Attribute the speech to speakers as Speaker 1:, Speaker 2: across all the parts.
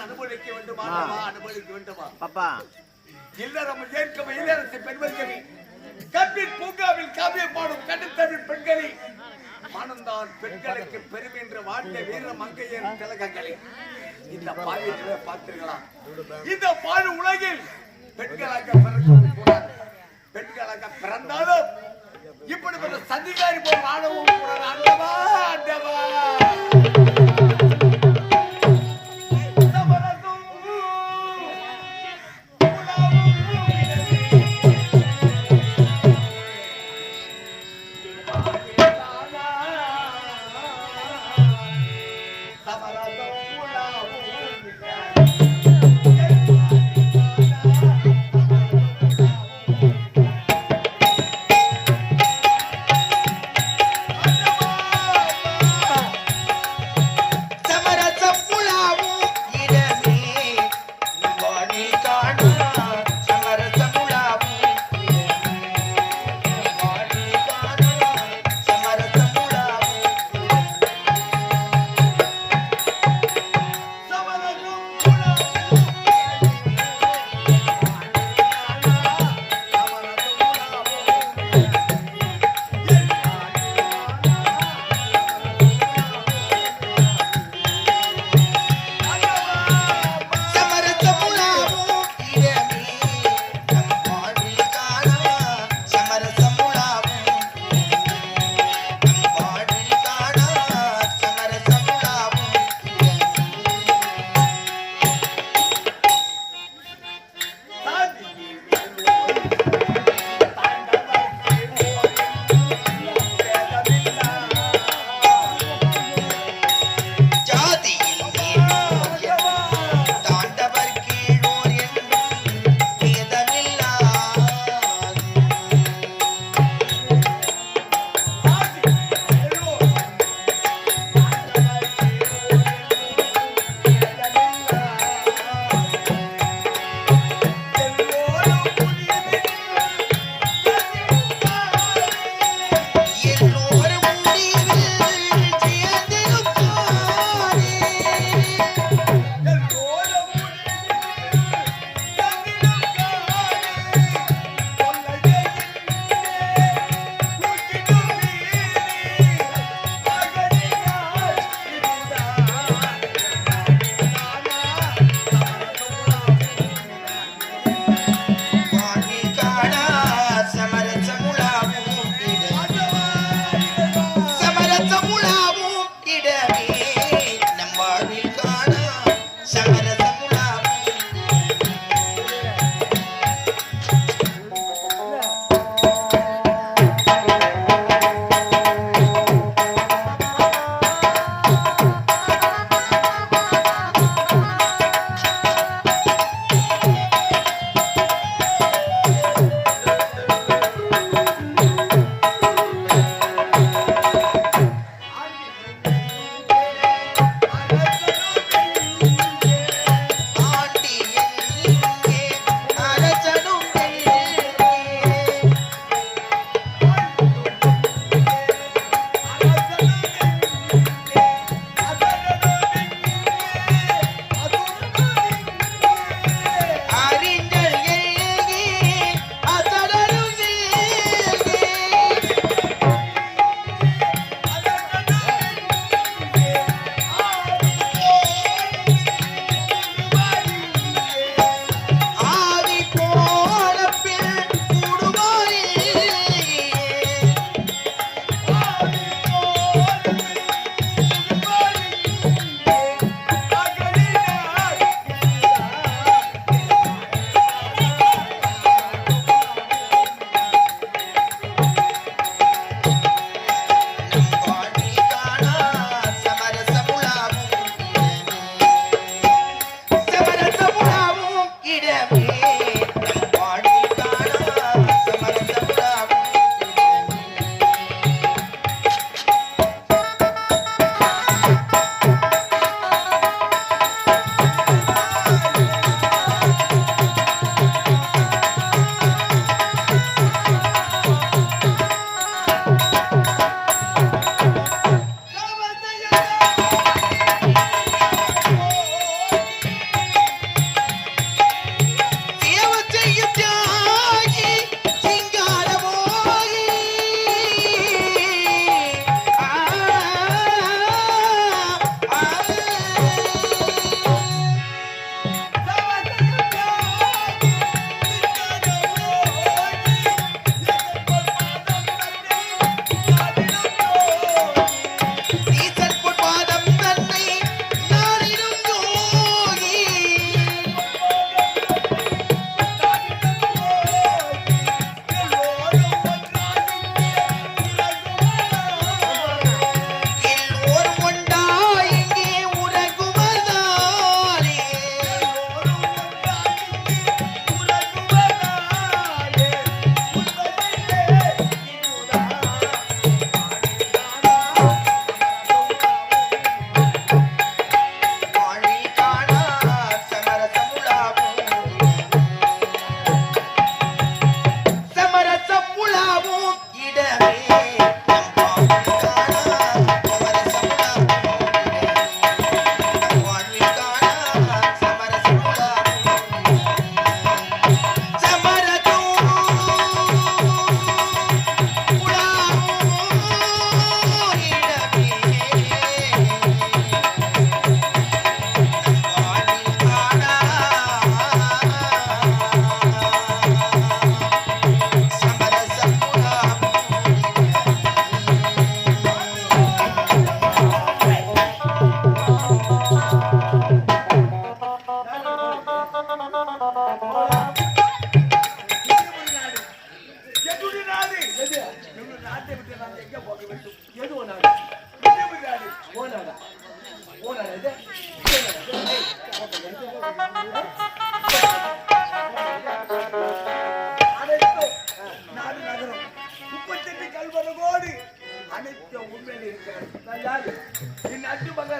Speaker 1: அனுபவிக்க வேண்டுமா அனுபவிக்க வேண்டுமா பாப்பா இல்லறம் ஏற்கவே இளரசு பெண்மணிகளே கற்பின் பூங்காவில் காவியம் பாடும் கடுத்தமிழ் பெண்களே மனந்தான் பெண்களுக்கு பெருமை என்று வாழ்ந்த வீர மங்கையர் திலகங்களே இந்த பாவியை பார்த்தீர்களா இந்த பாடு உலகில் பெண்களாக பிறக்க கூடாது பெண்களாக பிறந்தாலும் இப்படிப்பட்ட சதிகாரி போல் வாழவும் கூடாது ஆண்டவா ஆண்டவா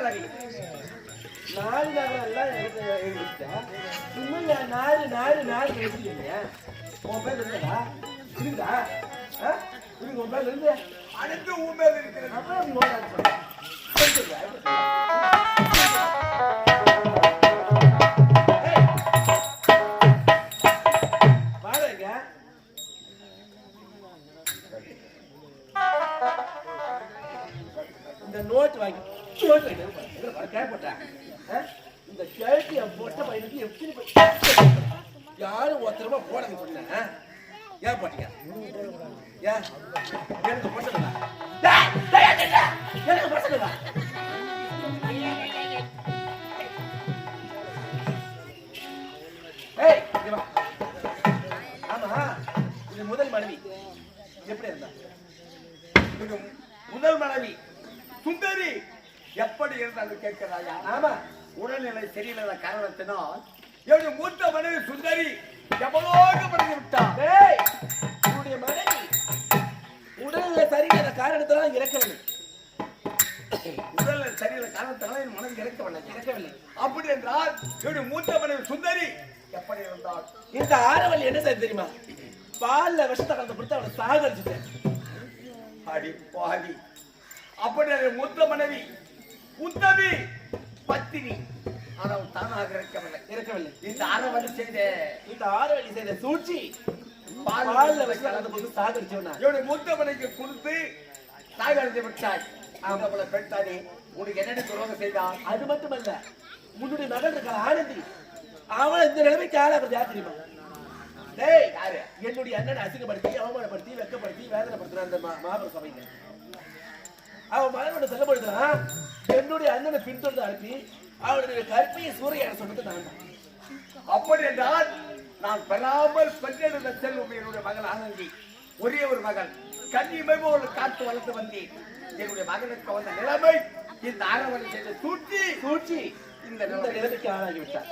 Speaker 1: நாகராணி.
Speaker 2: நாலு நகரம் எல்லாம் எழுதிட்டேன். சும்மா நாலு நாலு நாலு எழுதிட்டீங்க. உன் பேர் இருந்தா இருக்குதா? உன் பேர் இருந்து
Speaker 1: அடுத்து உன் பேர் இருக்கிறது.
Speaker 2: அப்புறம் அப்படி ஓடாது சொல்றேன். வாடகைங்க இந்த நோட்டு வாங்கி கேட்பட்டேன். இந்த கேள்வி போட்ட பையனுக்கு எப்படி யாரும் ஒருத்தரமா போடாது சொன்னேன். ஏன் போட்டீங்க? ஏன் எனக்கு போட்டதா? எனக்கு போட்டதா? ஏய் ஆமா, இது முதல் மனைவி எப்படி இருந்தா?
Speaker 1: முதல் மனைவி சுந்தரி எப்படி இருந்தாலும் கேட்கிறாயா?
Speaker 2: ஆமா,
Speaker 1: உடல்நிலை சரியில்லாத காரணத்தினால் என்னுடைய மூத்த மனைவி சுந்தரி எவ்வளவு படுத்து விட்டார்.
Speaker 2: உன்னுடைய மனைவி உடல்நிலை சரியில்லாத காரணத்தினால் இறக்கவில்லை.
Speaker 1: உடல்நிலை சரியில்லாத காரணத்தினால் என் மனைவி இறக்கவில்லை. அப்படி என்றால் என்னுடைய மூத்த மனைவி சுந்தரி எப்படி இருந்தால்?
Speaker 2: இந்த ஆரவல் என்ன செய்ய தெரியுமா? பால்ல விஷத்தை கலந்து கொடுத்து அவனை சாகடிச்சுட்டேன்.
Speaker 1: அடி பாதி. அப்படி மூத்த மனைவி உத்தமி பத்தினி ஆனால் தானாக இறக்கவில்லை. இந்த ஆரவழி செய்த சூழ்ச்சி பால்ல விஷத்தை கலந்து கொடுத்து சாகடிச்சவனா என்னுடைய மூத்த மனைவிக்கு கொடுத்து சாகடித்து விட்டாய். அவளை பெற்றானே உனக்கு என்னென்ன துரோகம் செய்தான்?
Speaker 2: அது மட்டுமல்ல, உன்னுடைய மகள் இருக்கிற ஆனந்தி அவளை இந்த நிலைமைக்கு ஆளாகிறது யார் தெரியுமா? டேய் யாரு? என்னுடைய அண்ணனை அசிங்கப்படுத்தி அவமானப்படுத்தி வெக்கப்படுத்தி வேதனைப்படுத்துறான் அந்த மாபெரும் சபையில. அவன் மகனோட செல்லப்படுத்துறான். என்னுடைய அண்ணனை பின்தொடர்ந்து அனுப்பி அவனுடைய கற்பியை சூறையாட சொன்னது நான் தான்.
Speaker 1: அப்படி என்றால் நான் பெறாமல் பெற்றெடுத்த செல்வம் என்னுடைய மகள் ஆனந்தி. ஒரே ஒரு மகள் கன்னிமை போல காத்து வளர்த்து வந்தேன். என்னுடைய மகனுக்கு வந்த நிலைமை இந்த ஆரவழி செய்த சூழ்ச்சி இந்த நிலைமைக்கு ஆளாகிவிட்டார்.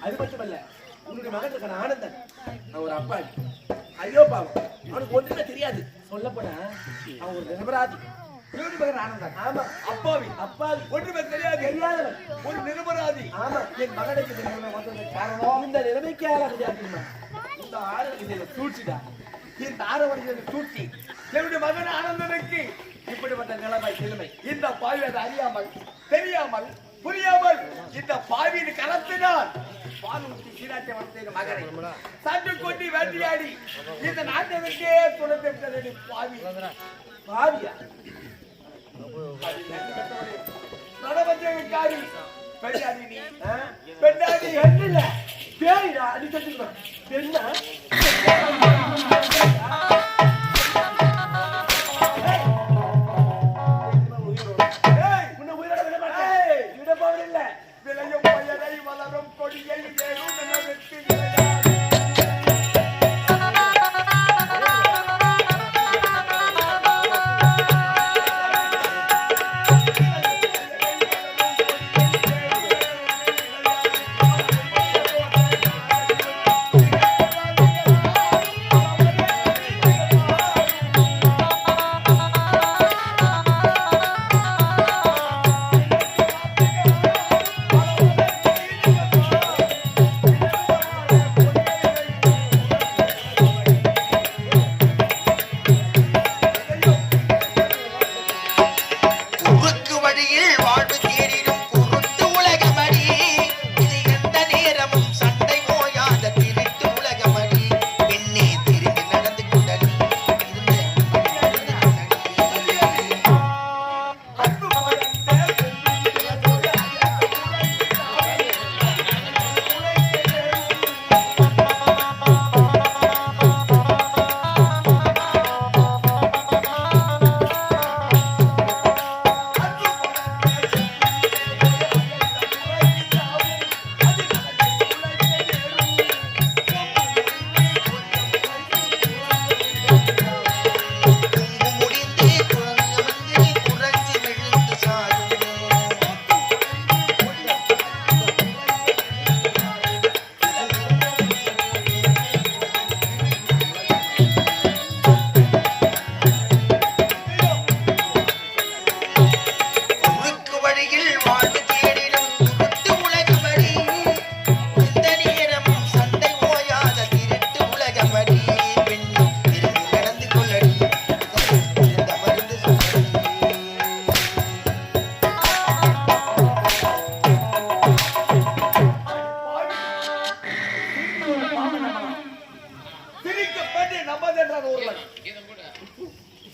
Speaker 2: அது மட்டுமல்ல, உன்னுடைய மகன் இருக்கான ஆனந்தன் அவன் ஒரு அப்பாவி. ஐயோ பாவம், அவனுக்கு ஒன்றுமே தெரியாது. சொல்ல போனா அவன் ஒரு நிரபராதி.
Speaker 1: ஆனந்தன்
Speaker 2: ஆமா,
Speaker 1: அப்பாவி ஒன்றுமே தெரியாதவன், ஒரு நிரபராதி.
Speaker 2: ஆமா, என் மகனுக்கு காரணம் இந்த நிலைமைக்கு ஆளாகுது. இந்த ஆரவழி சூழ்ச்சிதான்.
Speaker 1: இந்த ஆரவழி சூழ்ச்சி என்னுடைய மகன் ஆனந்தனுக்கு இப்படிப்பட்ட நிலைமை. இந்த பாவி அதை அறியாமல் தெரியாமல் புரியாமல் இந்த பாவியின் கலத்தினால் பால் ஊற்றி சீராட்டை வளர்த்த மகனை சட்டு கொட்டி வேட்டியாடி இந்த நாட்டிற்கே துணை
Speaker 2: பாவியா
Speaker 1: நடவடிக்கைக்காரி பெண்ணாடி. நீ
Speaker 2: பெண்ணாடி இல்ல பேரிடா அடி கட்டுக்கிறோம். பெண்ணா
Speaker 1: விளையும் பயிரை வளரும் கொடியை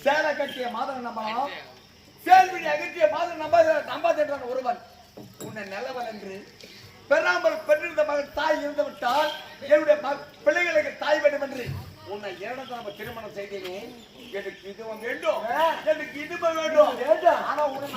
Speaker 1: சேலை கட்டிய மாதவன் நம்பலாம், சேல்விழி அகற்றிய மாதவன் நம்பாதென்றான் ஒருவன். உன்னை நல்லவன் என்று பெறாமல் பெற்றிருந்த மகன் தாய் இருந்து விட்டால் என்னுடைய பிள்ளைகளுக்கு தாய் வேண்டும் என்று உன்னை இரண்டாம் திருமணம் செய்தேனே. எனக்கு இதுவும் வேண்டும், எனக்கு இதுவும் வேண்டும். ஆனா உன்னை